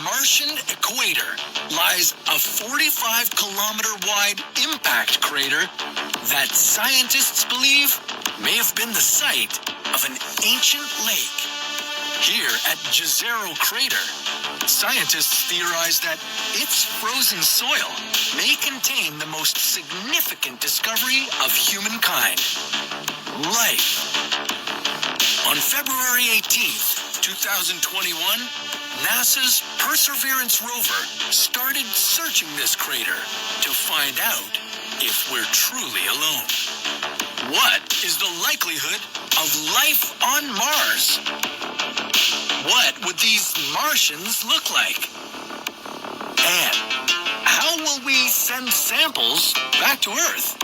Martian equator lies a 45-kilometer-wide impact crater that scientists believe may have been the site of an ancient lake. Here at Jezero Crater, scientists theorize that its frozen soil may contain the most significant discovery of humankind: life. On February 18th, 2021, NASA's Perseverance rover started searching this crater to find out if we're truly alone. What is the likelihood of life on Mars? What would these Martians look like? And how will we send samples back to Earth?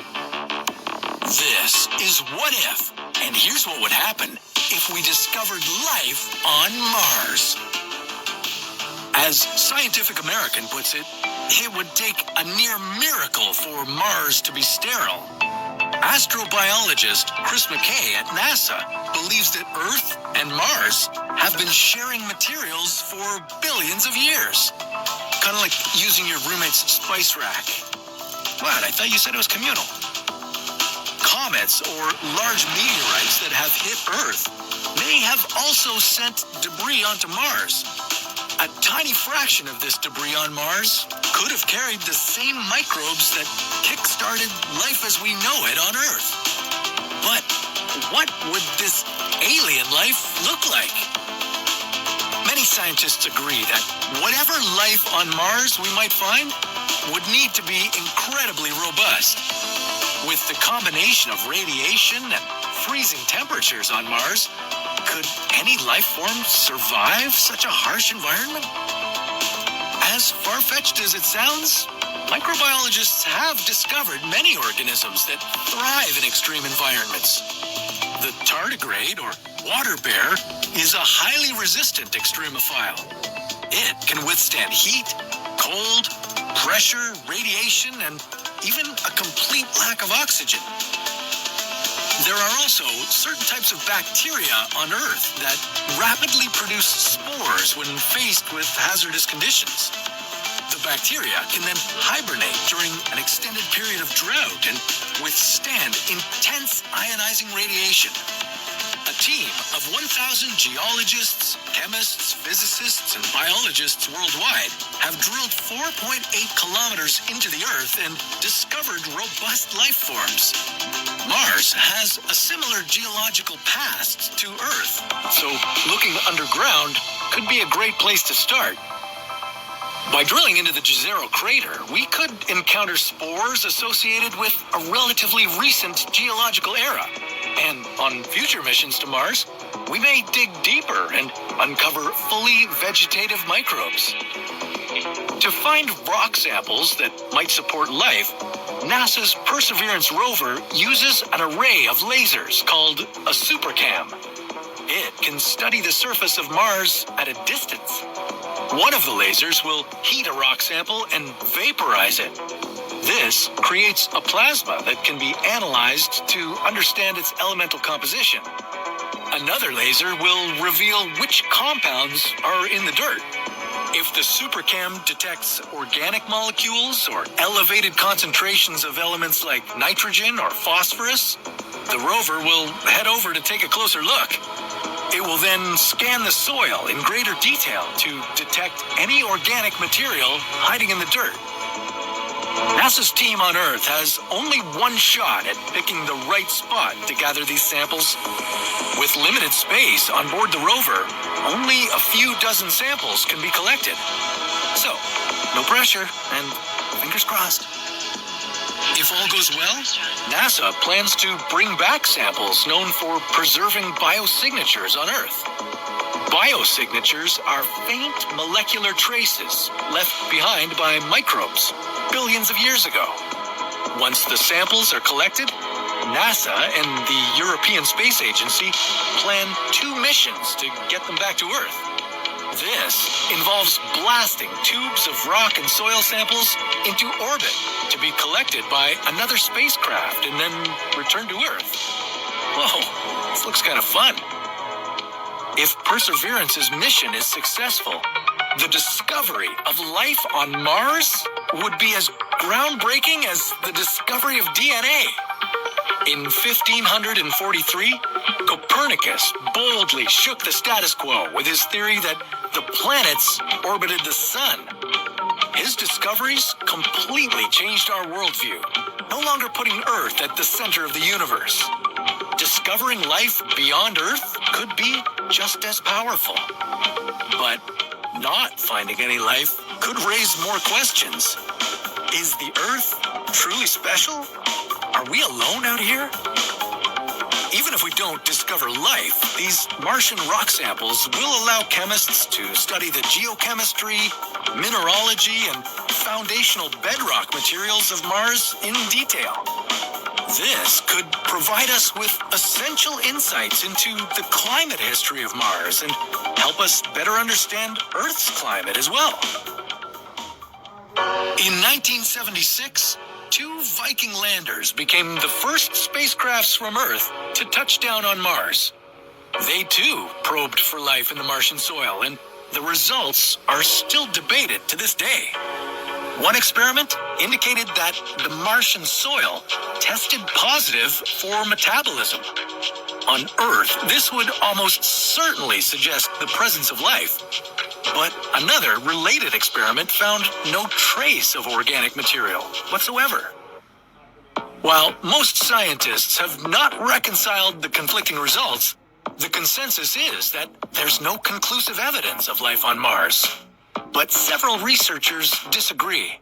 This is What If, and here's what would happen if we discovered life on Mars. As Scientific American puts it, it would take a near miracle for Mars to be sterile. Astrobiologist Chris McKay at NASA believes that Earth and Mars have been sharing materials for billions of years. Kind of like using your roommate's spice rack. What? I thought you said it was communal. Comets or large meteorites that have hit Earth may have also sent debris onto Mars. A tiny fraction of this debris on Mars could have carried the same microbes that kick-started life as we know it on Earth. But what would this alien life look like? Many scientists agree that whatever life on Mars we might find would need to be incredibly robust. With the combination of radiation and freezing temperatures on Mars, could any life form survive such a harsh environment? As far-fetched as it sounds, microbiologists have discovered many organisms that thrive in extreme environments. The tardigrade, or water bear, is a highly resistant extremophile. It can withstand heat, cold, pressure, radiation, and even a complete lack of oxygen. There are also certain types of bacteria on Earth that rapidly produce spores when faced with hazardous conditions. The bacteria can then hibernate during an extended period of drought and withstand intense ionizing radiation. A team of 1,000 geologists, chemists, physicists, and biologists worldwide have drilled 4.8 kilometers into the Earth and discovered robust life forms. Mars has a similar geological past to Earth, so looking underground could be a great place to start. By drilling into the Jezero Crater, we could encounter spores associated with a relatively recent geological era. And on future missions to Mars, we may dig deeper and uncover fully vegetative microbes. To find rock samples that might support life, NASA's Perseverance rover uses an array of lasers called a supercam. It can study the surface of Mars at a distance. One of the lasers will heat a rock sample and vaporize it. This creates a plasma that can be analyzed to understand its elemental composition. Another laser will reveal which compounds are in the dirt. If the supercam detects organic molecules or elevated concentrations of elements like nitrogen or phosphorus, the rover will head over to take a closer look. It will then scan the soil in greater detail to detect any organic material hiding in the dirt. NASA's team on Earth has only one shot at picking the right spot to gather these samples. With limited space on board the rover, only a few dozen samples can be collected. So, no pressure, and fingers crossed. If all goes well, NASA plans to bring back samples known for preserving biosignatures on Earth. Biosignatures are faint molecular traces left behind by microbes billions of years ago. Once the samples are collected, NASA and the European Space Agency plan 2 missions to get them back to Earth. This involves blasting tubes of rock and soil samples into orbit to be collected by another spacecraft and then returned to Earth. Whoa, this looks kind of fun. If Perseverance's mission is successful, the discovery of life on Mars would be as groundbreaking as the discovery of DNA. In 1543, Copernicus boldly shook the status quo with his theory that the planets orbited the sun. His discoveries completely changed our worldview, no longer putting Earth at the center of the universe. Discovering life beyond Earth could be just as powerful. But not finding any life could raise more questions. Is the Earth truly special? Are we alone out here? Even if we don't discover life, these Martian rock samples will allow chemists to study the geochemistry, mineralogy, and foundational bedrock materials of Mars in detail. This could provide us with essential insights into the climate history of Mars and help us better understand Earth's climate as well. In 1976, 2 Viking landers became the first spacecrafts from Earth to touch down on Mars. They too probed for life in the Martian soil, and the results are still debated to this day. One experiment indicated that the Martian soil tested positive for metabolism. On Earth, this would almost certainly suggest the presence of life. But another related experiment found no trace of organic material whatsoever. While most scientists have not reconciled the conflicting results, the consensus is that there's no conclusive evidence of life on Mars. But several researchers disagree.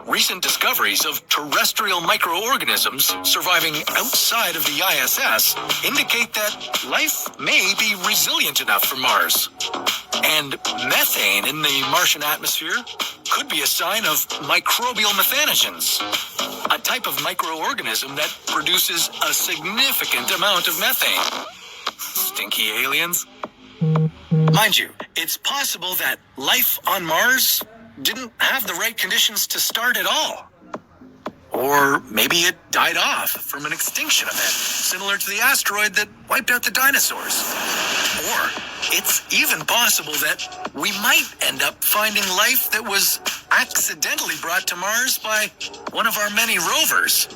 Recent discoveries of terrestrial microorganisms surviving outside of the ISS indicate that life may be resilient enough for Mars. And methane in the Martian atmosphere could be a sign of microbial methanogens, a type of microorganism that produces a significant amount of methane. Stinky aliens. Mind you, it's possible that life on Mars didn't have the right conditions to start at all. Or maybe it died off from an extinction event, similar to the asteroid that wiped out the dinosaurs. Or it's even possible that we might end up finding life that was accidentally brought to Mars by one of our many rovers.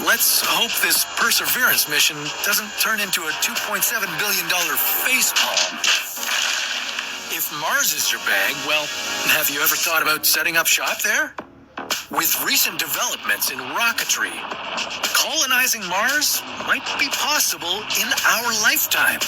Let's hope this Perseverance mission doesn't turn into a $2.7 billion facepalm. If Mars is your bag, well, have you ever thought about setting up shop there? With recent developments in rocketry, colonizing Mars might be possible in our lifetime.